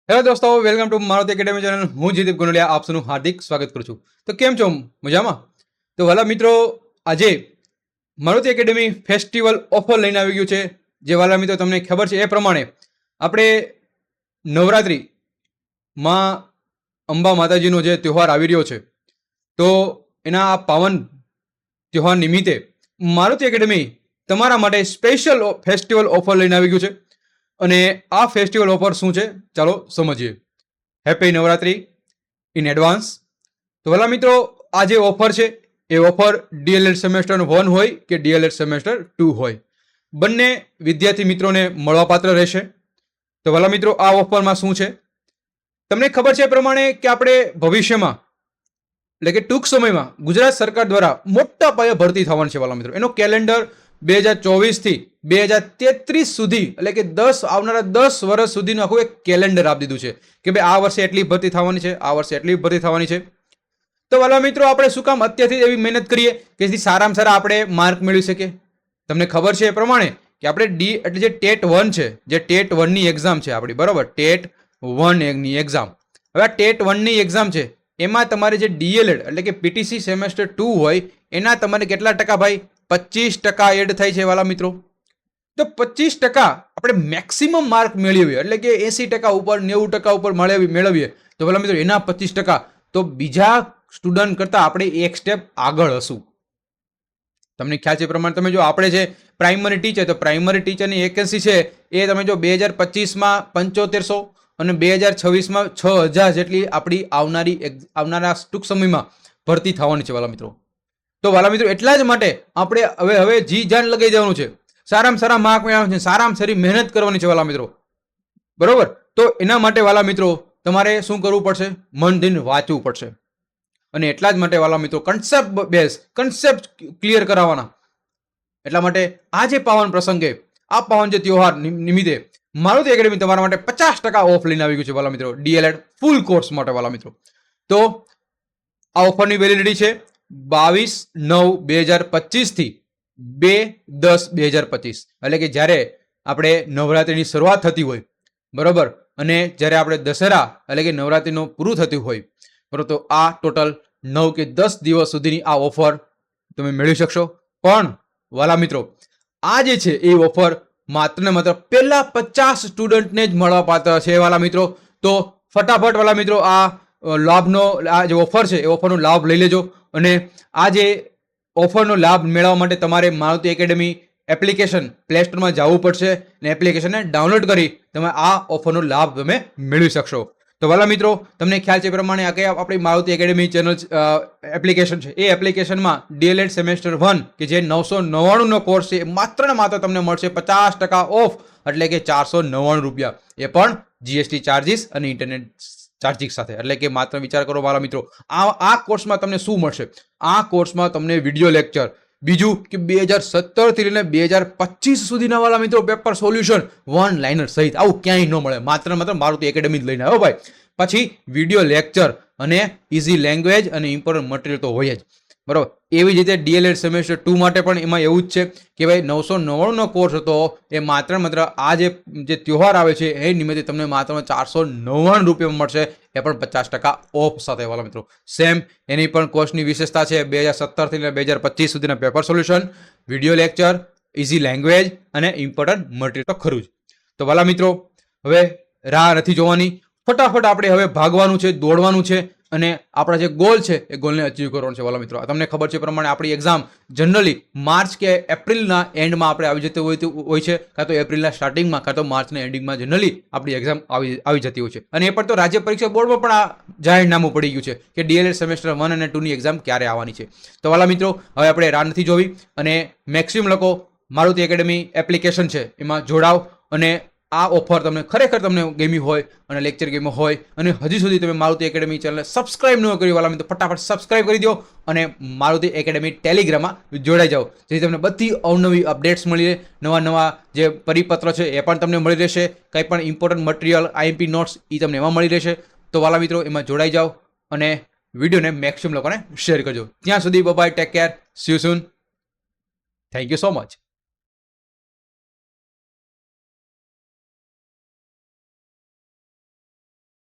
Hello દોસ્તો, welcome to Maruti academy channel. હું જીદીપ ગુનડિયા આપ સૌનું હાર્દિક સ્વાગત કરું છું. તો કેમ છો? મજામાં? તો વાલા મિત્રો, આજે મારુતિ એકેડેમી ફેસ્ટિવલ ઓફર લઈને આવી ગયું છે. જે વાલા મિત્રો તમને ખબર છે એ પ્રમાણે આપણે નવરાત્રિમાં અંબા માતાજીનો જે તહેવાર આવી રહ્યો છે, તો એના આ પાવન તહેવાર નિમિત્તે મારુતિ એકેડેમી તમારા માટે સ્પેશિયલ ફેસ્ટિવલ ઓફર લઈને આવી ગયું છે. અને આ ફેસ્ટિવલ ઓફર શું છે, ચાલો સમજીએ. Happy Navratri in advance. તો ભલા મિત્રો, આ જે ઓફર છે એ ઓફર ડીએલએડ સેમેસ્ટર 1 હોય કે ડીએલએડ સેમેસ્ટર 2 હોય, બંને વિદ્યાર્થી મિત્રોને મળવાપાત્ર રહેશે. તો ભલા મિત્રો, આ ઓફરમાં શું છે તમને ખબર છે એ પ્રમાણે કે આપણે ભવિષ્યમાં એટલે કે ટૂંક સમયમાં ગુજરાત સરકાર દ્વારા મોટા પાયે ભરતી થવાની છે. વાલા મિત્રો, એનો કેલેન્ડર 2024થી 2033 સુધી એટલે કે આવનારા 10 વર્ષ સુધીનું આખું એક કેલેન્ડર આપી દીધું છે કે ભાઈ આ વર્ષે એટલી ભરતી થવાની છે, આ વર્ષે એટલી ભરતી થવાની છે. તો વાલા મિત્રો, આપણે શું કામ અત્યારથી એવી મહેનત કરીએ કે જેથી સારામાં સારા આપણે માર્ક મેળવી શકીએ. તમને ખબર છે એ પ્રમાણે કે આપણે એટલે જે ટેટ 1 છે, જે ટેટ 1ની એક્ઝામ છે આપણી, બરાબર, ટેટ 1 ની એક્ઝામ. હવે આ ટેટ 1ની એક્ઝામ છે, એમાં તમારે જે ડીએલએડ એટલે કે પીટીસી સેમેસ્ટર 2 હોય એના તમારે કેટલા ટકા ભાઈ? 25% એડ થાય છે વાલા મિત્રો. તો 25% આપણે મેક્સિમમ માર્ક મેળવીએ એટલે કે 80% ઉપર 90% ઉપર મેળવીએ તો વાલા મિત્રો એના 25% તો બીજા સ્ટુડન્ટ કરતાં આપણે એક સ્ટેપ આગળ હશું. તમને ખ્યાલ છે એ પ્રમાણે તમે જો આપણે છે પ્રાઇમરી ટીચર, તો પ્રાઇમરી ટીચરની વેકેન્સી છે એ તમે જો 2025માં 7500 અને 2026માં 6000 જેટલી આપણી આવનારા ટૂંક સમયમાં ભરતી થવાની છે વાલા મિત્રો. તો વાલા મિત્રો, એટલા જ માટે આપણે હવે જી જાન લગાઈ જવાનું છે, સારામાં સારા માર્ક મેળવવાનું છે, સારામાં સારી મહેનત કરવાની છે વાલા મિત્રો, બરોબર. તો એના માટે વાલા મિત્રો તમારે શું કરવું પડશે? મન દઈને વાંચવું પડશે. અને એટલા જ માટે વાલા મિત્રો કન્સેપ્ટ ક્લિયર કરાવવાના. એટલા માટે આ જે પાવન પ્રસંગે, આ પાવન જે તહેવાર નિમિત્તે મારુતિ એકેડેમી તમારા માટે 50% ઓફ લઈને આવી ગયું છે વાલા મિત્રો, ડીએલએડ ફૂલ કોર્સ માટે વાલા મિત્રો. તો આ ઓફરની વેલિડિટી છે 22/9/2025 થી 2/10/2025. એટલે કે જ્યારે આપણે નવરાત્રિની શરૂઆત થતી હોય, બરોબર, અને જ્યારે આપણે દશેરા એટલે કે નવરાત્રિનું પૂરું થતું હોય, બરોબર, તો આ ટોટલ 9 કે 10 દિવસ સુધીની આ ઓફર તમે મેળવી શકશો. પણ વાલા મિત્રો, આ જે છે એ ઓફર માત્ર ને માત્ર પહેલા 50 સ્ટુડન્ટને જ મળવા પાત્ર છે વાલા મિત્રો. તો ફટાફટ વાલા મિત્રો આ લાભનો, આ જે ઓફર છે એ ઓફરનો લાભ લઈ લેજો. અને આ જે ઓફરનો લાભ મેળવવા માટે તમારે મારુતિ એકેડેમી એપ્લિકેશન પ્લે સ્ટોરમાં જવું પડશે અને એપ્લિકેશનને ડાઉનલોડ કરી તમે આ ઓફરનો લાભ તમે મેળવી શકશો. તો વાલા મિત્રો, તમને ખ્યાલ છે એ પ્રમાણે આ કઈ આપણી મારુતિ એકેડેમી ચેનલ એપ્લિકેશન છે, એ એપ્લિકેશનમાં ડીએલએડ સેમેસ્ટર 1 કે જે 999નો કોર્સ છે, માત્ર ને માત્ર તમને મળશે 50% ઓફ, એટલે કે 499 રૂપિયા, એ પણ જીએસટી ચાર્જિસ અને ઇન્ટરનેટ ચાર્જિંગ સાથે. એટલે કે માત્ર વિચાર કરો વાલા મિત્રો, આ કોર્સમાં તમને શું મળશે? આ કોર્સમાં તમને વિડીયો લેક્ચર, બીજું કે 2017 થી લઈને 2025 સુધીના વાલા મિત્રો પેપર સોલ્યુશન 1 લાઇનર સહિત આવું ક્યાંય ન મળે, માત્ર મારુતિ એકેડેમી જ લઈને આવ્યો ભાઈ. પછી વિડીયો લેક્ચર અને ઇઝી લેંગ્વેજ અને ઇમ્પોર્ટન્ટ મટીરિયલ તો હોય જ, બરાબર. એવી જ રીતે ડીએલએડ સેમેસ્ટર 2 માટે પણ એમાં એવું જ છે કે ભાઈ 999નો કોર્સ હતો, એ માત્ર આ જે તહેવાર આવે છે એ નિમિત્તે તમને માત્ર 499 રૂપિયામાં મળશે, એ પણ 50% ઓફ સાથે વાલા મિત્રો. સેમ એની પણ કોર્સની વિશેષતા છે 2017 થી 2025 સુધીના paper solution, video lecture, easy language અને ઇમ્પોર્ટન્ટ મટીરિયલ તો ખરું જ. તો વાલા મિત્રો, હવે રાહ નથી જોવાની, ફટાફટ આપણે હવે ભાગવાનું છે, દોડવાનું છે અને આપણા જે ગોલ છે એ ગોલને અચીવ કરવાનો છે વાલા મિત્રો. તમને ખબર છે પ્રમાણે આપણી એક્ઝામ જનરલી માર્ચ કે એપ્રિલના એન્ડમાં આપણે આવી જતી હોય છે, કાં તો એપ્રિલના સ્ટાર્ટિંગમાં કાં તો માર્ચના એન્ડિંગમાં જનરલી આપણી એક્ઝામ આવી જતી હોય છે. અને એ પણ તો રાજ્ય પરીક્ષા બોર્ડમાં પણ આ જાહેરનામું પડી ગયું છે કે ડીએલએડ સેમેસ્ટર 1 અને 2ની એક્ઝામ ક્યારે આવવાની છે. તો વાલા મિત્રો, હવે આપણે રાહ નથી જોવી અને મેક્સિમમ લોકો મારુતિ એકેડેમી એપ્લિકેશન છે એમાં જોડાવ. અને આ ઓફર ખરેખર તમને ગમી હોય અને લેક્ચર ગમ્યો હોય અને હજી સુધી તમે મારુતિ એકેડેમી ચેનલને સબસ્ક્રાઇબ ન કરી વાલા મિત્રો, ફટાફટ સબસ્ક્રાઇબ કરી દો અને મારુતિ એકેડેમી ટેલિગ્રામમાં જોડાઈ જાઓ, જેથી તમને બધી અવનવી અપડેટ્સ મળી રહે. નવા જે પરિપત્ર છે એ પણ તમને મળી રહેશે, કંઈ પણ ઇમ્પોર્ટન્ટ મટીરિયલ, આઈએમપી નોટ્સ એ તમને એમાં મળી રહેશે. તો વાલા મિત્રો, એમાં જોડાઈ જાઓ અને વિડીયોને મેક્સિમમ લોકોને શેર કરજો. ત્યાં સુધી bye, take care, see you soon, thank you so much.